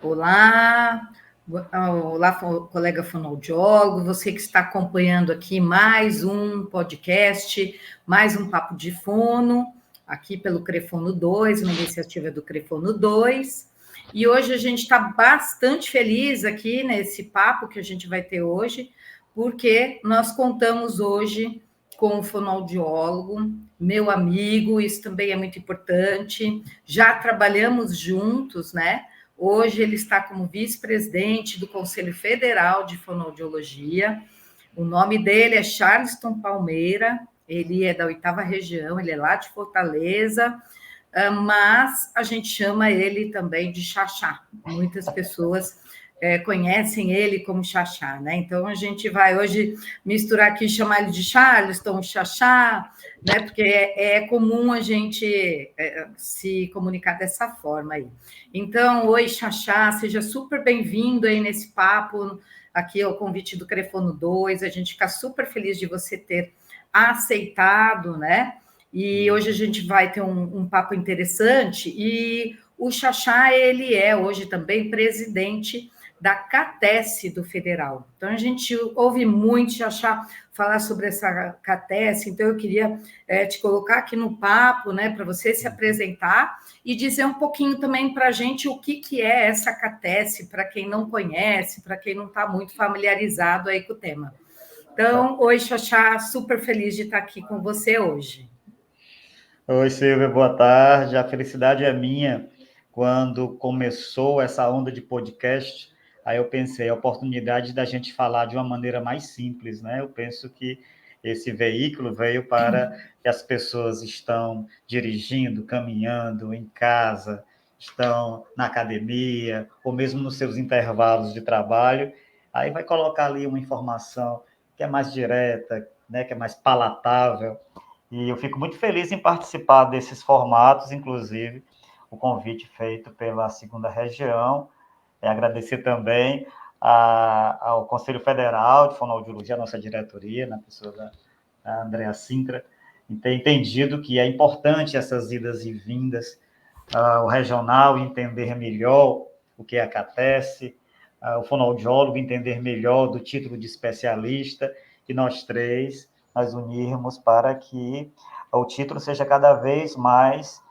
Olá, olá, colega fonoaudiólogo, você que está acompanhando aqui mais um podcast, mais um Papo de Fono, aqui pelo Crefono 2, uma iniciativa do Crefono 2. E hoje a gente está bastante feliz aqui nesse papo que a gente vai ter hoje, porque nós contamos hoje com o fonoaudiólogo, meu amigo, isso também é muito importante. Já trabalhamos juntos, né? Hoje ele está como vice-presidente do Conselho Federal de Fonoaudiologia. O nome dele é Charleston Palmeira, ele é da 8ª região, ele é lá de Fortaleza, mas a gente chama ele também de Xaxá. Muitas pessoas conhecem ele como Xaxá, né? Então a gente vai hoje misturar aqui, chamar ele de Charleston, Xaxá, né? Porque é comum a gente se comunicar dessa forma aí. Então, oi, Xaxá, seja super bem-vindo aí nesse papo, aqui ao convite do Crefono 2, a gente fica super feliz de você ter aceitado, né? E hoje a gente vai ter um papo interessante, e o Xaxá, ele é hoje também presidente da CATES do Federal. Então, a gente ouve muito Xaxá falar sobre essa CATES, então eu queria te colocar aqui no papo, né, para você se apresentar e dizer um pouquinho também para a gente o que é essa CATES, para quem não conhece, para quem não está muito familiarizado aí com o tema. Então, oi, Xaxá, super feliz de estar aqui com você hoje. Oi, Silvia, boa tarde. A felicidade é minha. Quando começou essa onda de podcast, aí eu pensei, a oportunidade da gente falar de uma maneira mais simples, né? Eu penso que esse veículo veio para que as pessoas estão dirigindo, caminhando, em casa, estão na academia, ou mesmo nos seus intervalos de trabalho, aí vai colocar ali uma informação que é mais direta, né? Que é mais palatável. E eu fico muito feliz em participar desses formatos, inclusive o convite feito pela 2ª região. Agradecer também ao Conselho Federal de Fonoaudiologia, a nossa diretoria, na pessoa da Andrea Sintra, em ter entendido que é importante essas idas e vindas, o regional entender melhor o que é a CATES, o fonoaudiólogo entender melhor do título de especialista, e nós unirmos para que o título seja cada vez mais,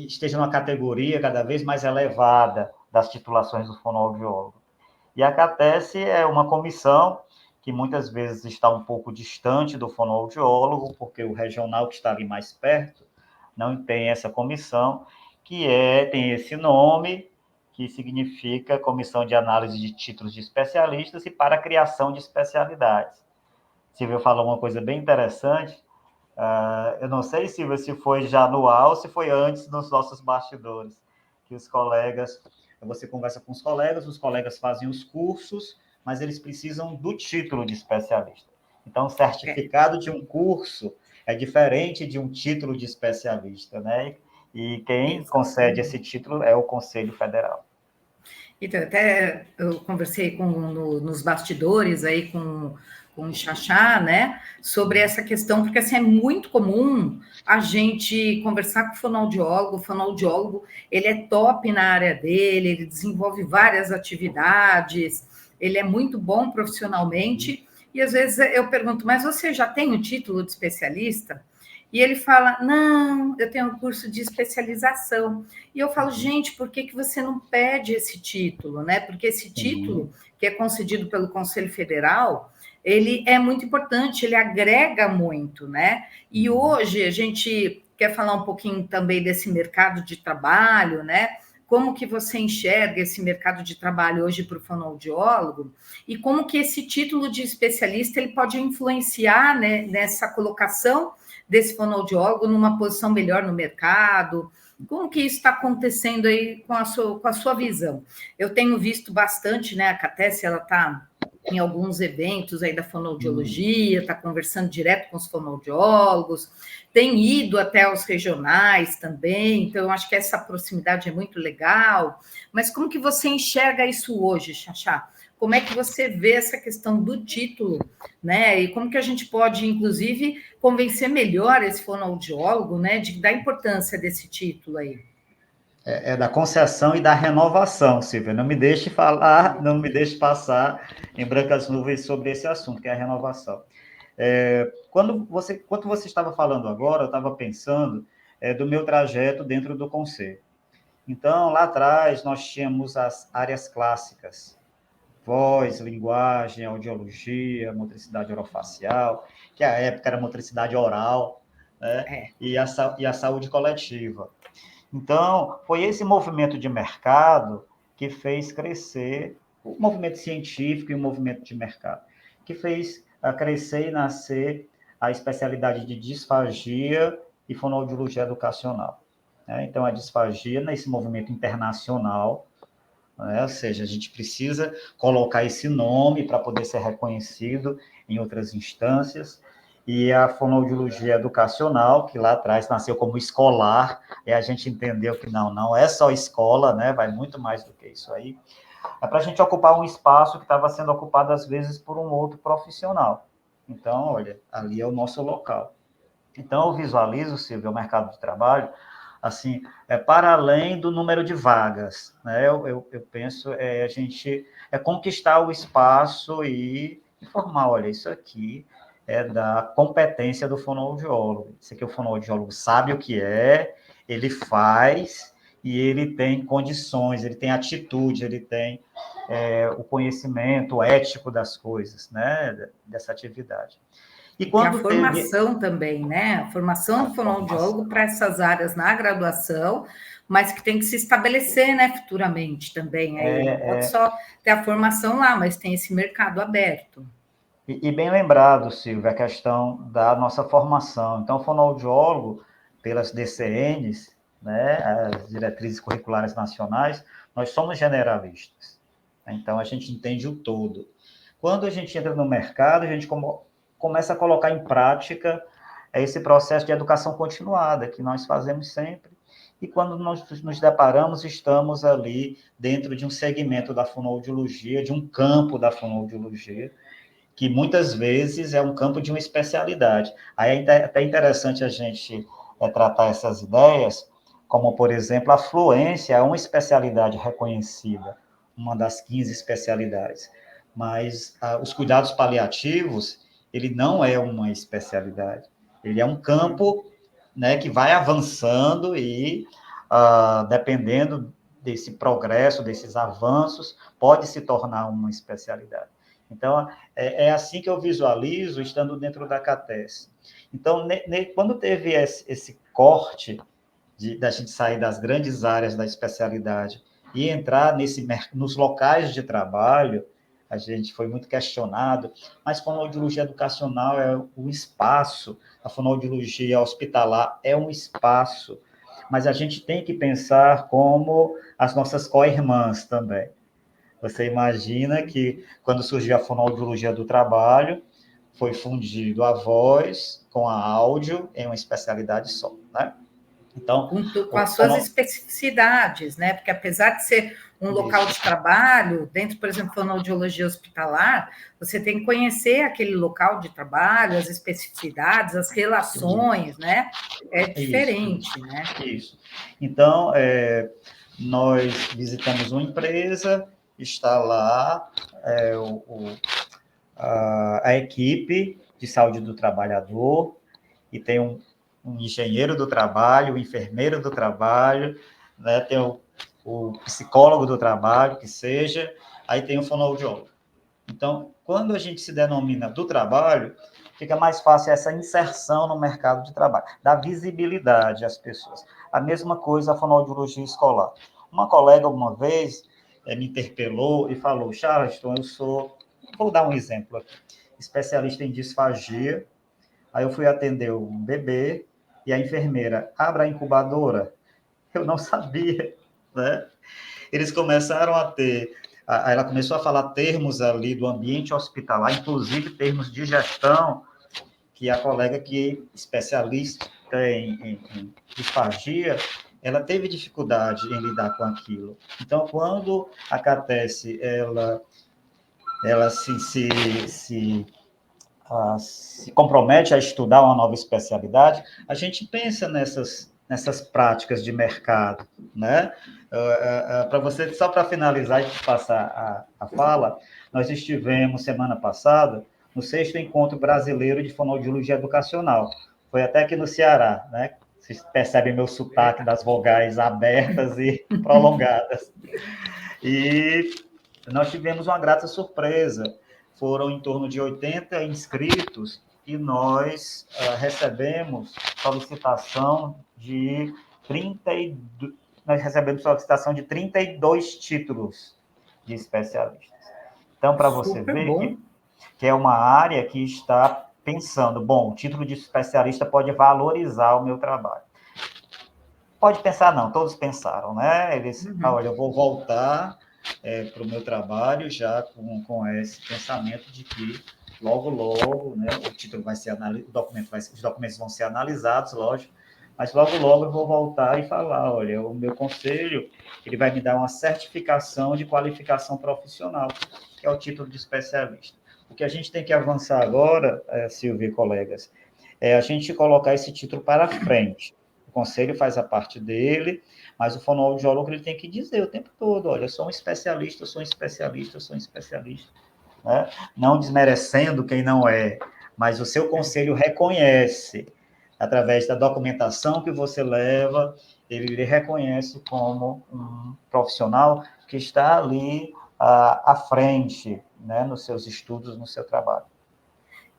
esteja numa categoria cada vez mais elevada das titulações do fonoaudiólogo. E a CATES é uma comissão que muitas vezes está um pouco distante do fonoaudiólogo, porque o regional que está ali mais perto não tem essa comissão, tem esse nome, que significa Comissão de Análise de Títulos de Especialistas e para a Criação de Especialidades. Silvia falou uma coisa bem interessante. Eu não sei, Silvia, se foi já no ar ou se foi antes nos nossos bastidores, que os colegas, você conversa com os colegas fazem os cursos, mas eles precisam do título de especialista. Então, o certificado de um curso é diferente de um título de especialista, né? E quem concede esse título é o Conselho Federal. Então, até eu conversei nos bastidores aí com o Xaxá, né, sobre essa questão, porque assim, é muito comum a gente conversar com o fonoaudiólogo, ele é top na área dele, ele desenvolve várias atividades, ele é muito bom profissionalmente, e às vezes eu pergunto, mas você já tem o título de especialista? E ele fala, não, eu tenho um curso de especialização. E eu falo, gente, por que você não pede esse título, né? Porque esse título, que é concedido pelo Conselho Federal, ele é muito importante, ele agrega muito, né? E hoje a gente quer falar um pouquinho também desse mercado de trabalho, né? Como que você enxerga esse mercado de trabalho hoje para o fonoaudiólogo e como que esse título de especialista ele pode influenciar, né, nessa colocação desse fonoaudiólogo numa posição melhor no mercado. Como que isso está acontecendo aí com a sua visão? Eu tenho visto bastante, né? A CATES, ela está em alguns eventos aí da fonoaudiologia, está conversando direto com os fonoaudiólogos, tem ido até aos regionais também, então eu acho que essa proximidade é muito legal. Mas como que você enxerga isso hoje, Xaxá? Como é que você vê essa questão do título, né? E como que a gente pode, inclusive, convencer melhor esse fonoaudiólogo, né, da importância desse título aí? É da concessão e da renovação, Silvia. Não me deixe falar, não me deixe passar em brancas nuvens sobre esse assunto, que é a renovação. Quando você estava falando agora, eu estava pensando do meu trajeto dentro do Conselho. Então, lá atrás, nós tínhamos as áreas clássicas, voz, linguagem, audiologia, motricidade orofacial, que à época era motricidade oral, né? E a saúde coletiva. Então, foi esse movimento de mercado que fez crescer, o movimento científico e o movimento de mercado, que fez crescer e nascer a especialidade de disfagia e fonoaudiologia educacional. Então, a disfagia, nesse movimento internacional, ou seja, a gente precisa colocar esse nome para poder ser reconhecido em outras instâncias, e a fonoaudiologia educacional, que lá atrás nasceu como escolar, e a gente entendeu que não é só escola, né? Vai muito mais do que isso aí. É para a gente ocupar um espaço que estava sendo ocupado, às vezes, por um outro profissional. Então, olha, ali é o nosso local. Então, eu visualizo, Silvio, o mercado de trabalho, assim, para além do número de vagas, né? Eu penso, a gente conquistar o espaço e informar, olha, isso aqui é da competência do fonoaudiólogo. Isso aqui o fonoaudiólogo sabe o que é, ele faz e ele tem condições, ele tem atitude, ele tem o conhecimento ético das coisas, né? Dessa atividade. E quando a formação também, né? A formação do fonoaudiólogo para essas áreas na graduação, mas que tem que se estabelecer, né, futuramente também. Aí não pode só ter a formação lá, mas tem esse mercado aberto. E bem lembrado, Silvia, a questão da nossa formação. Então, o fonoaudiólogo, pelas DCNs, né, as diretrizes curriculares nacionais, nós somos generalistas. Então, a gente entende o todo. Quando a gente entra no mercado, a gente começa a colocar em prática esse processo de educação continuada, que nós fazemos sempre, e quando nós nos deparamos, estamos ali dentro de um segmento da fonoaudiologia, de um campo da fonoaudiologia, que muitas vezes é um campo de uma especialidade. Aí é até interessante a gente tratar essas ideias, como, por exemplo, a fluência é uma especialidade reconhecida, uma das 15 especialidades, mas os cuidados paliativos, ele não é uma especialidade, ele é um campo, né, que vai avançando e, dependendo desse progresso, desses avanços, pode se tornar uma especialidade. Então, é assim que eu visualizo estando dentro da CATES. Então, quando teve esse corte da gente sair das grandes áreas da especialidade e entrar nos locais de trabalho, a gente foi muito questionado, mas fonoaudiologia educacional é um espaço, a fonoaudiologia hospitalar é um espaço, mas a gente tem que pensar como as nossas co-irmãs também. Você imagina que, quando surgiu a fonoaudiologia do trabalho, foi fundido a voz com a áudio em uma especialidade só, né? Então, com as suas especificidades, né? Porque apesar de ser um local de trabalho, dentro, por exemplo, fonoaudiologia hospitalar, você tem que conhecer aquele local de trabalho, as especificidades, as relações, né? É diferente, né? Isso. Então, nós visitamos uma empresa, está lá a equipe de saúde do trabalhador, e tem um engenheiro do trabalho, um enfermeiro do trabalho, né? Tem o psicólogo do trabalho, que seja, aí tem o fonoaudiólogo. Então, quando a gente se denomina do trabalho, fica mais fácil essa inserção no mercado de trabalho, dá visibilidade às pessoas. A mesma coisa a fonoaudiologia escolar. Uma colega, uma vez, me interpelou e falou: Charleston, vou dar um exemplo aqui, especialista em disfagia. Aí eu fui atender um bebê e a enfermeira: abra a incubadora. Eu não sabia, né? Eles começaram a ter... Ela começou a falar termos ali do ambiente hospitalar, inclusive termos de gestão, que a colega que é especialista em disfagia, ela teve dificuldade em lidar com aquilo. Então, quando a CATES, ela se compromete a estudar uma nova especialidade, a gente pensa nessas práticas de mercado, né? Para você, só para finalizar e passar a fala, nós estivemos semana passada no 6º Encontro Brasileiro de Fonoaudiologia Educacional. Foi até aqui no Ceará, né? Vocês percebem meu sotaque das vogais abertas e prolongadas. E nós tivemos uma grata surpresa. Foram em torno de 80 inscritos e nós recebemos solicitação de 32 títulos de especialistas. Então, para você ver que é uma área que está pensando, bom, o título de especialista pode valorizar o meu trabalho. Pode pensar, não, todos pensaram, né? Eles, olha, eu vou voltar para o meu trabalho já com esse pensamento de que logo, né, o título vai ser analisado, os documentos vão ser analisados, lógico, mas logo eu vou voltar e falar, olha, o meu conselho, ele vai me dar uma certificação de qualificação profissional, que é o título de especialista. O que a gente tem que avançar agora, Silvia e colegas, é a gente colocar esse título para frente. O conselho faz a parte dele, mas o fonoaudiólogo ele tem que dizer o tempo todo, olha, eu sou um especialista, né? Não desmerecendo quem não é, mas o seu conselho reconhece, através da documentação que você leva, ele lhe reconhece como um profissional que está ali à frente, né, nos seus estudos, no seu trabalho.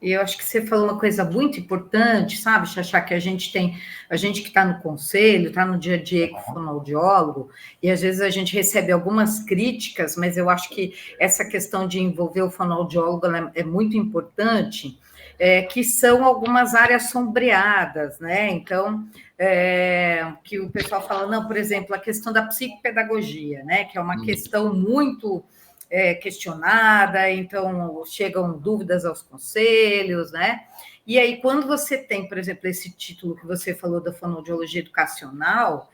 Eu acho que você falou uma coisa muito importante, sabe, Xaxá, que a gente que está no conselho, está no dia a dia com o fonoaudiólogo, e às vezes a gente recebe algumas críticas, mas eu acho que essa questão de envolver o fonoaudiólogo é muito importante, que são algumas áreas sombreadas, né? Então, que o pessoal fala, não, por exemplo, a questão da psicopedagogia, né? Que é uma questão muito questionada, então chegam dúvidas aos conselhos, né? E aí, quando você tem, por exemplo, esse título que você falou da fonoaudiologia educacional,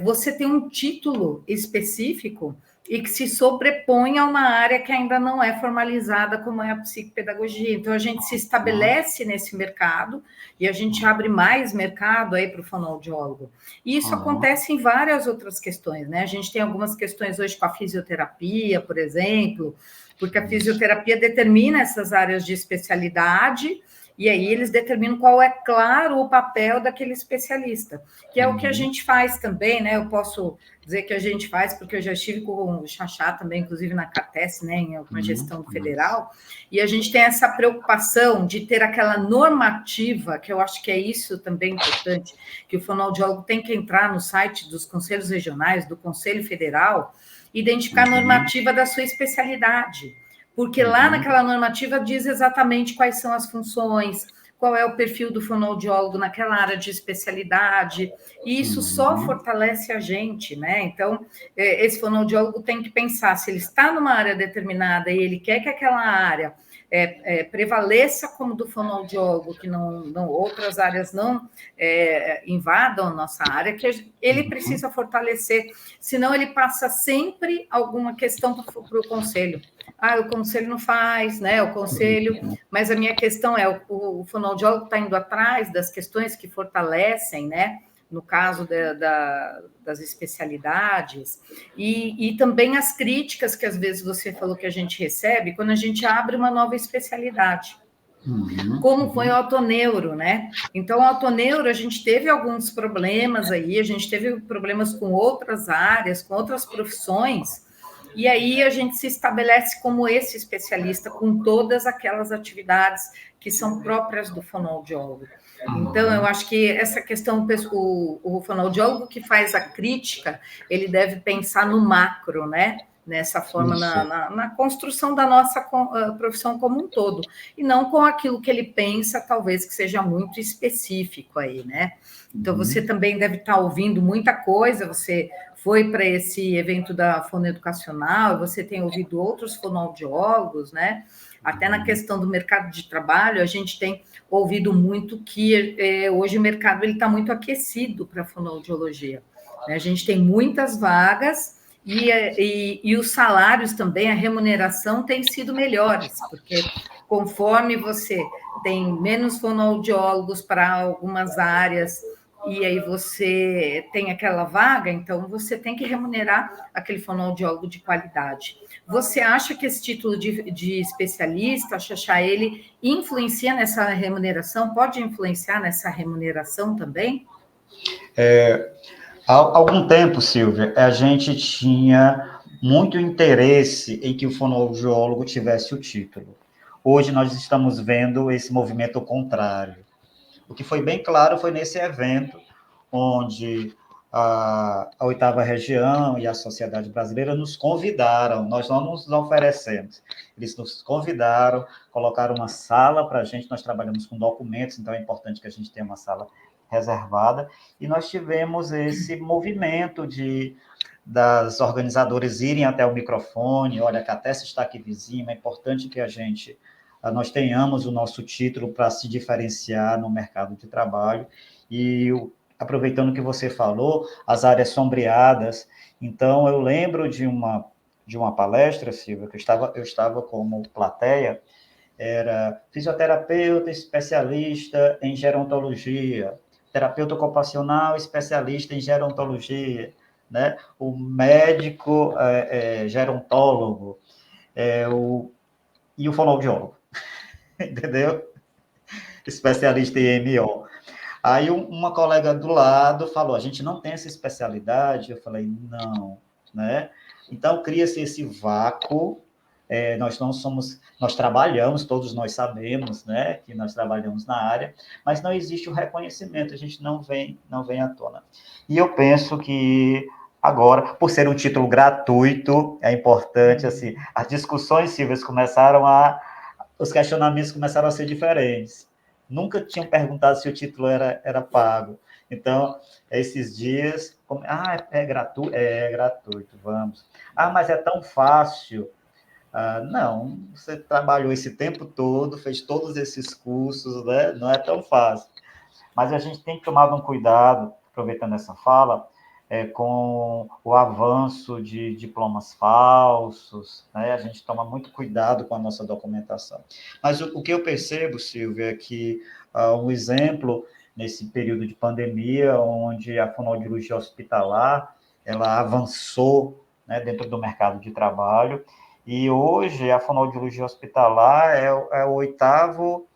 você tem um título específico e que se sobrepõe a uma área que ainda não é formalizada, como é a psicopedagogia. Então, a gente se estabelece nesse mercado e a gente abre mais mercado aí para o fonoaudiólogo. E isso acontece em várias outras questões, né? A gente tem algumas questões hoje com a fisioterapia, por exemplo, porque a fisioterapia determina essas áreas de especialidade e aí eles determinam qual é, claro, o papel daquele especialista, que é o que a gente faz também, né? Eu posso dizer que a gente faz, porque eu já estive com o Xaxá também, inclusive na CATES, né, em alguma gestão federal, e a gente tem essa preocupação de ter aquela normativa, que eu acho que é isso também importante, que o fonoaudiólogo tem que entrar no site dos conselhos regionais, do Conselho Federal, identificar a normativa da sua especialidade, porque lá naquela normativa diz exatamente quais são as funções, qual é o perfil do fonoaudiólogo naquela área de especialidade, e isso só fortalece a gente, né? Então, esse fonoaudiólogo tem que pensar, se ele está numa área determinada e ele quer que aquela área prevaleça como do fonoaudiólogo, que não outras áreas não invadam a nossa área, que ele precisa fortalecer, senão ele passa sempre alguma questão para o conselho. O conselho não faz, né? O conselho, mas a minha questão é: o fonoaudiólogo está indo atrás das questões que fortalecem, né? No caso das especialidades, e também as críticas que às vezes você falou que a gente recebe quando a gente abre uma nova especialidade. Como foi o autoneuro, né? Então, o autoneuro, a gente teve alguns problemas aí, a gente teve problemas com outras áreas, com outras profissões, e aí a gente se estabelece como esse especialista com todas aquelas atividades que são próprias do fonoaudiólogo. Então, eu acho que essa questão, o fonoaudiólogo que faz a crítica, ele deve pensar no macro, né? Nessa forma, na construção da nossa profissão como um todo, e não com aquilo que ele pensa, talvez que seja muito específico aí, né? Então, você também deve estar ouvindo muita coisa, você foi para esse evento da Fonoeducacional, você tem ouvido outros fonoaudiólogos, né? Até na questão do mercado de trabalho, a gente tem ouvido muito que hoje o mercado está muito aquecido para a fonoaudiologia, né? A gente tem muitas vagas, e os salários também, a remuneração tem sido melhores, porque conforme você tem menos fonoaudiólogos para algumas áreas, e aí você tem aquela vaga, então você tem que remunerar aquele fonoaudiólogo de qualidade. Você acha que esse título de especialista, Xaxá, ele influencia nessa remuneração? Pode influenciar nessa remuneração também? Há algum tempo, Silvia, a gente tinha muito interesse em que o fonoaudiólogo tivesse o título. Hoje nós estamos vendo esse movimento contrário. O que foi bem claro foi nesse evento, onde a oitava região e a Sociedade Brasileira nos convidaram, nós não nos oferecemos, eles nos convidaram, colocaram uma sala para a gente, nós trabalhamos com documentos, então é importante que a gente tenha uma sala reservada, e nós tivemos esse movimento das organizadoras irem até o microfone, olha, que a Tessa está aqui vizinha, é importante que nós tenhamos o nosso título para se diferenciar no mercado de trabalho, e aproveitando que você falou, as áreas sombreadas, então eu lembro de uma palestra, Silvia, que eu estava como plateia, era fisioterapeuta especialista em gerontologia, terapeuta ocupacional especialista em gerontologia, né? O médico gerontólogo, e o fonoaudiólogo, entendeu? Especialista em MO. Aí uma colega do lado falou, a gente não tem essa especialidade. Eu falei, não, né? Então, cria-se esse vácuo, nós não somos, nós trabalhamos, todos nós sabemos, né, que nós trabalhamos na área, mas não existe o reconhecimento, a gente não vem à tona. E eu penso que agora, por ser um título gratuito, é importante, assim, as discussões, Silvia, os questionamentos começaram a ser diferentes. Nunca tinham perguntado se o título era pago. Então, esses dias, é gratuito, vamos. Ah, mas é tão fácil. Não, você trabalhou esse tempo todo, fez todos esses cursos, né? Não é tão fácil. Mas a gente tem que tomar um cuidado, aproveitando essa fala, com o avanço de diplomas falsos, né? A gente toma muito cuidado com a nossa documentação. Mas o que eu percebo, Silvia, é que um exemplo nesse período de pandemia, onde a fonoaudiologia hospitalar ela avançou, né, dentro do mercado de trabalho, e hoje a fonoaudiologia hospitalar é o oitavo,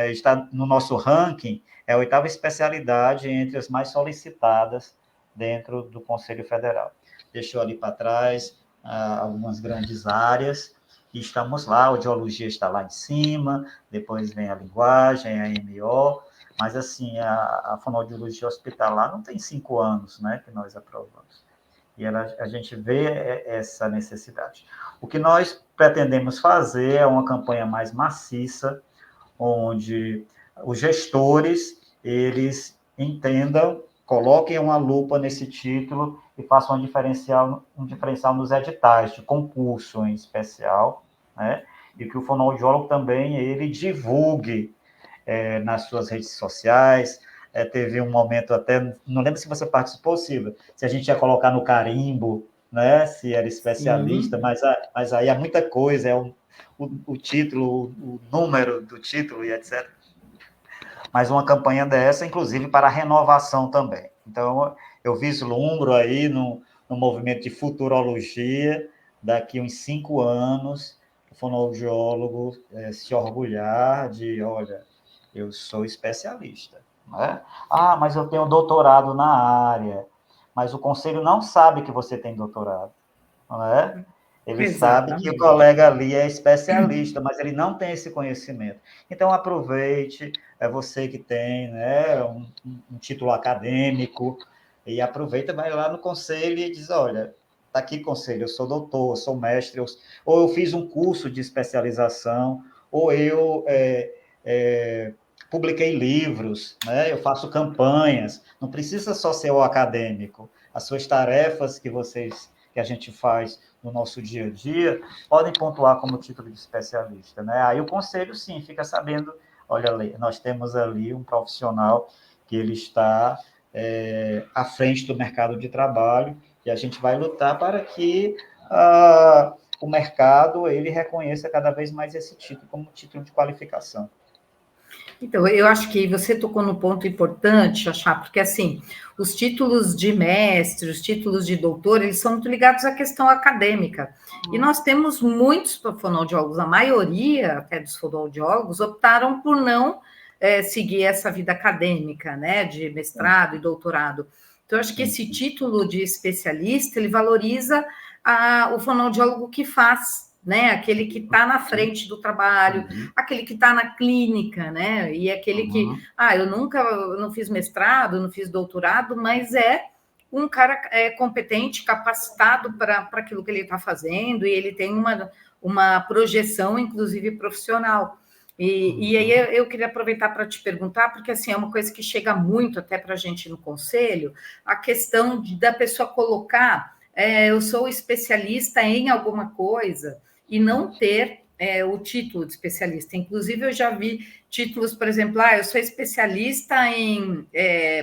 está no nosso ranking, é a oitava especialidade entre as mais solicitadas dentro do Conselho Federal. Deixou ali para trás algumas grandes áreas, e estamos lá, a audiologia está lá em cima, depois vem a linguagem, a MO, mas assim, a fonoaudiologia hospitalar não tem 5 anos, né, que nós aprovamos. E a gente vê essa necessidade. O que nós pretendemos fazer é uma campanha mais maciça, onde os gestores, eles entendam, coloquem uma lupa nesse título e façam um diferencial nos editais de concurso em especial, né? E que o fonoaudiólogo também, ele divulgue nas suas redes sociais. Teve um momento até, não lembro se você participou, Silvia, se a gente ia colocar no carimbo, né, se era especialista, mas aí há muita coisa, o título, o número do título e etc. Mas uma campanha dessa, inclusive, para renovação também. Então, eu vislumbro aí no movimento de futurologia, daqui uns 5 anos, o fonoaudiólogo se orgulhar de, olha, eu sou especialista. Né? Ah, mas eu tenho doutorado na área. Mas o conselho não sabe que você tem doutorado. Não é? Ele sabe que o colega ali é especialista, mas ele não tem esse conhecimento. Então, aproveite, é você que tem, né, um título acadêmico, e aproveita, vai lá no conselho e diz, olha, está aqui, conselho, eu sou doutor, eu sou mestre, ou eu fiz um curso de especialização, ou eu publiquei livros, né, eu faço campanhas, não precisa só ser o acadêmico, as suas tarefas que a gente faz no nosso dia a dia, podem pontuar como título de especialista, né? Aí o conselho, sim, fica sabendo, olha, nós temos ali um profissional que ele está à frente do mercado de trabalho, e a gente vai lutar para que o mercado ele reconheça cada vez mais esse título como título de qualificação. Então, eu acho que você tocou no ponto importante, Xaxá, porque, assim, os títulos de mestre, os títulos de doutor, eles são muito ligados à questão acadêmica. E nós temos muitos fonoaudiólogos, a maioria até dos fonoaudiólogos, optaram por não seguir essa vida acadêmica, né, de mestrado e doutorado. Então, eu acho que esse título de especialista, ele valoriza o fonoaudiólogo que faz, né, aquele que está na frente do trabalho, aquele que está na clínica, né? E aquele que, eu não fiz mestrado, não fiz doutorado, mas é um cara competente, capacitado para aquilo que ele está fazendo, e ele tem uma projeção, inclusive profissional. E aí eu queria aproveitar para te perguntar, porque assim, é uma coisa que chega muito até para a gente no conselho, a questão da pessoa colocar eu sou especialista em alguma coisa, e não ter o título de especialista. Inclusive, eu já vi títulos, por exemplo, eu sou especialista em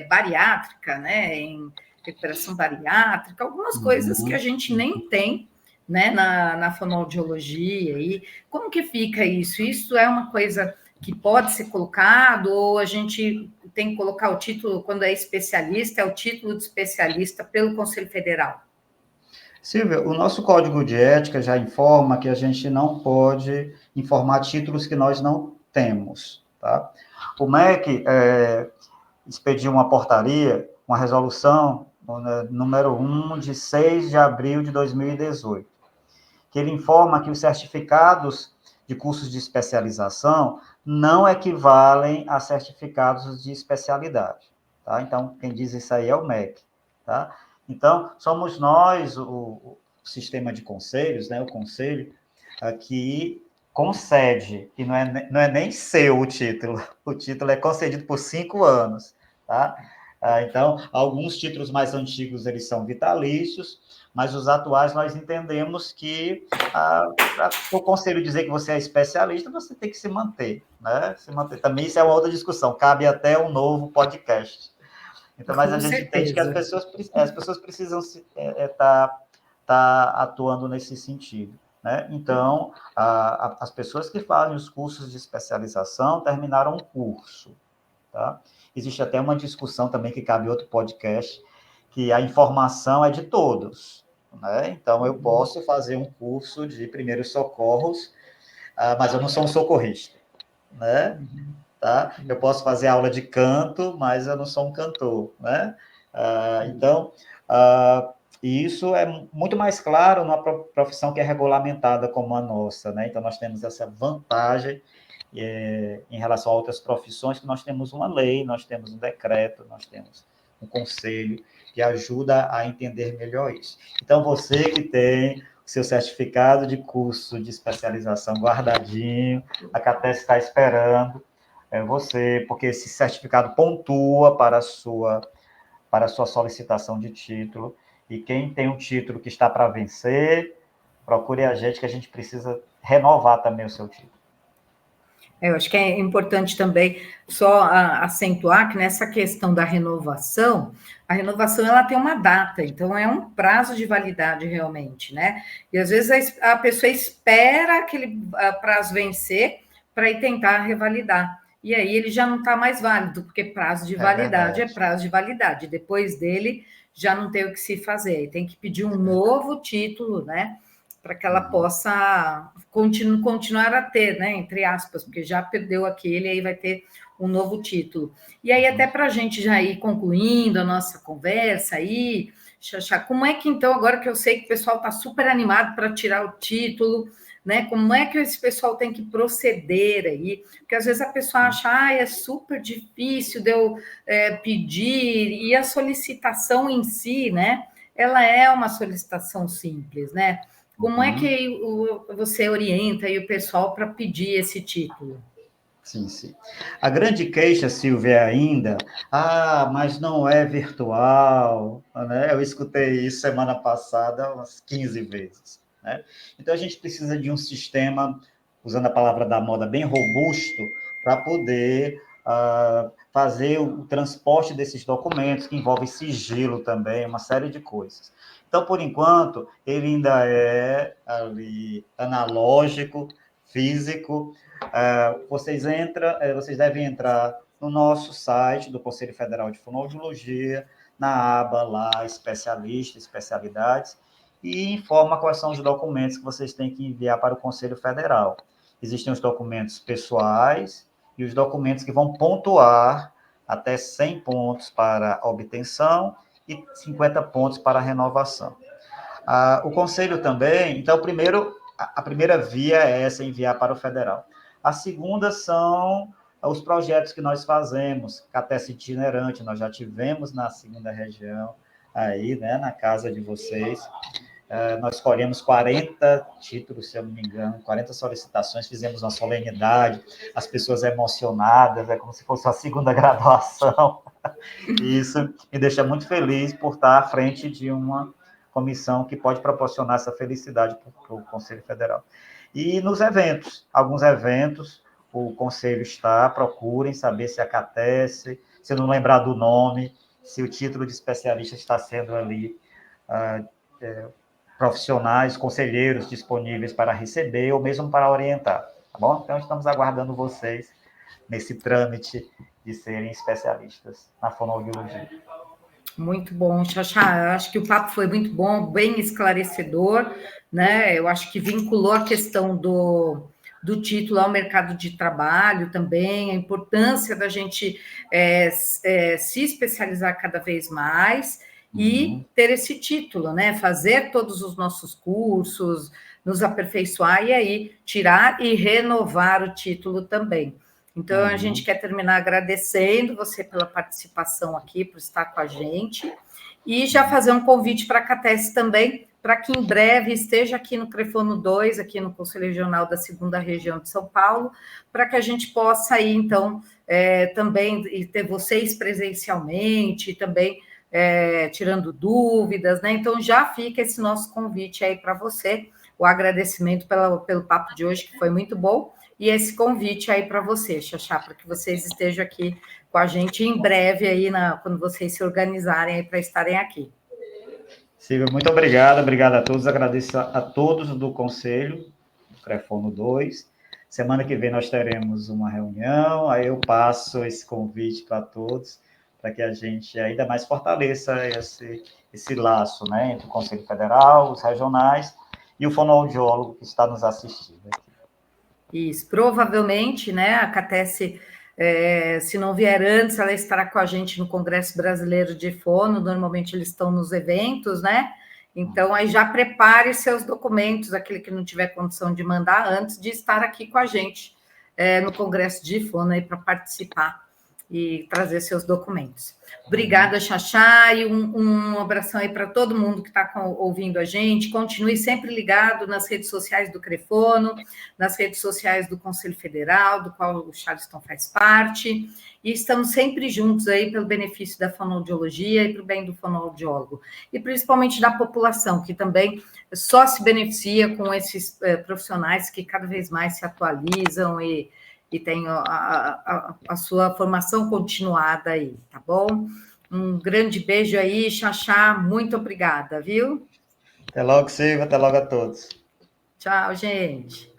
bariátrica, né, em recuperação bariátrica, algumas coisas que a gente nem tem, né, na fonoaudiologia. E como que fica isso? Isso é uma coisa que pode ser colocado, ou a gente tem que colocar o título, quando é especialista, é o título de especialista pelo Conselho Federal? Silvia, o nosso código de ética já informa que a gente não pode informar títulos que nós não temos, tá? O MEC expediu uma portaria, uma resolução, número 1, de 6 de abril de 2018, que ele informa que os certificados de cursos de especialização não equivalem a certificados de especialidade, tá? Então, quem diz isso aí é o MEC, tá? Então, somos nós, o sistema de conselhos, né, o conselho, que concede, e não é nem seu o título é concedido por 5 anos, tá? Então, alguns títulos mais antigos, eles são vitalícios, mas os atuais nós entendemos que, para o conselho dizer que você é especialista, você tem que se manter, né? Se manter. Também isso é uma outra discussão, cabe até um novo podcast. Então, mas a gente entende que as pessoas precisam tá atuando nesse sentido, né? Então, as pessoas que fazem os cursos de especialização terminaram um curso, tá? Existe até uma discussão também que cabe outro podcast, que a informação é de todos, né? Então, eu posso fazer um curso de primeiros socorros, mas eu não sou um socorrista, né? Tá? Eu posso fazer aula de canto, mas eu não sou um cantor, né? Então, e isso é muito mais claro numa profissão que é regulamentada como a nossa, né? Então, nós temos essa vantagem em relação a outras profissões, que nós temos uma lei, nós temos um decreto, nós temos um conselho que ajuda a entender melhor isso. Então, você que tem o seu certificado de curso de especialização guardadinho, a CATES está esperando você, porque esse certificado pontua para a sua solicitação de título, e quem tem um título que está para vencer, procure a gente, que a gente precisa renovar também o seu título. Eu acho que é importante também só acentuar que nessa questão da renovação, a renovação ela tem uma data, então é um prazo de validade realmente, né? E às vezes a pessoa espera aquele prazo vencer para ir tentar revalidar. E aí ele já não está mais válido, porque prazo de validade é prazo de validade. Depois dele já não tem o que se fazer, tem que pedir um novo título, né? Para que ela possa continuar a ter, né, entre aspas, porque já perdeu aquele, aí vai ter um novo título. E aí, até para a gente já ir concluindo a nossa conversa aí, Xaxá, como é que então, agora que eu sei que o pessoal está super animado para tirar o título, né, como é que esse pessoal tem que proceder aí? Porque às vezes a pessoa acha, é super difícil de eu pedir, e a solicitação em si, né, ela é uma solicitação simples, né? Como é que você orienta aí o pessoal para pedir esse título? Sim, sim. A grande queixa, Silvia, é ainda, mas não é virtual, né? Eu escutei isso semana passada umas 15 vezes, né? Então, a gente precisa de um sistema, usando a palavra da moda, bem robusto, para poder fazer o transporte desses documentos, que envolve sigilo também, uma série de coisas. Então, por enquanto, ele ainda é ali analógico, físico. Vocês devem entrar no nosso site do Conselho Federal de Fonoaudiologia, na aba lá, especialista, especialidades, e informa quais são os documentos que vocês têm que enviar para o Conselho Federal. Existem os documentos pessoais e os documentos que vão pontuar até 100 pontos para a obtenção e 50 pontos para a renovação. O Conselho também, então, a primeira via é essa, enviar para o Federal. A segunda são os projetos que nós fazemos, Catesse itinerante, nós já tivemos na segunda região, aí, né, na casa de vocês. Nós escolhemos 40 títulos, se eu não me engano, 40 solicitações, fizemos uma solenidade, as pessoas emocionadas, é como se fosse a segunda graduação. Isso me deixa muito feliz por estar à frente de uma comissão que pode proporcionar essa felicidade para o Conselho Federal. E nos eventos, alguns eventos, o Conselho está, procurem saber se acontece, se não lembrar do nome, se o título de especialista está sendo ali, profissionais, conselheiros disponíveis para receber ou mesmo para orientar, tá bom? Então, estamos aguardando vocês nesse trâmite de serem especialistas na fonoaudiologia. Muito bom, Xaxá. Acho que o papo foi muito bom, bem esclarecedor, né? Eu acho que vinculou a questão do título ao mercado de trabalho também, a importância da gente se especializar cada vez mais e ter esse título, né? Fazer todos os nossos cursos, nos aperfeiçoar e aí tirar e renovar o título também. Então, a gente quer terminar agradecendo você pela participação aqui, por estar com a gente, e já fazer um convite para a Catesse também, para que em breve esteja aqui no Crefono 2, aqui no Conselho Regional da 2ª Região de São Paulo, para que a gente possa ir, então, também e ter vocês presencialmente, também tirando dúvidas, né? Então, já fica esse nosso convite aí para você, o agradecimento pelo papo de hoje, que foi muito bom, e esse convite aí para você, Xaxá, para que vocês estejam aqui com a gente em breve aí, quando vocês se organizarem aí para estarem aqui. Silvia, muito obrigado a todos, agradeço a todos do Conselho, do Crefono 2. Semana que vem nós teremos uma reunião, aí eu passo esse convite para todos, para que a gente ainda mais fortaleça esse laço, né, entre o Conselho Federal, os regionais e o fonoaudiólogo que está nos assistindo aqui. Isso, provavelmente, né, a Catesse, se não vier antes, ela estará com a gente no Congresso Brasileiro de Fono, normalmente eles estão nos eventos, né, então aí já prepare seus documentos, aquele que não tiver condição de mandar, antes de estar aqui com a gente no Congresso de Fono, aí para participar e trazer seus documentos. Obrigada, Xaxá, e um abração aí para todo mundo que está ouvindo a gente. Continue sempre ligado nas redes sociais do Crefono, nas redes sociais do Conselho Federal, do qual o Charleston faz parte, e estamos sempre juntos aí pelo benefício da fonoaudiologia e para o bem do fonoaudiólogo, e principalmente da população, que também só se beneficia com esses profissionais que cada vez mais se atualizam e tem a sua formação continuada aí, tá bom? Um grande beijo aí, Xaxá, muito obrigada, viu? Até logo, Silvia, até logo a todos. Tchau, gente.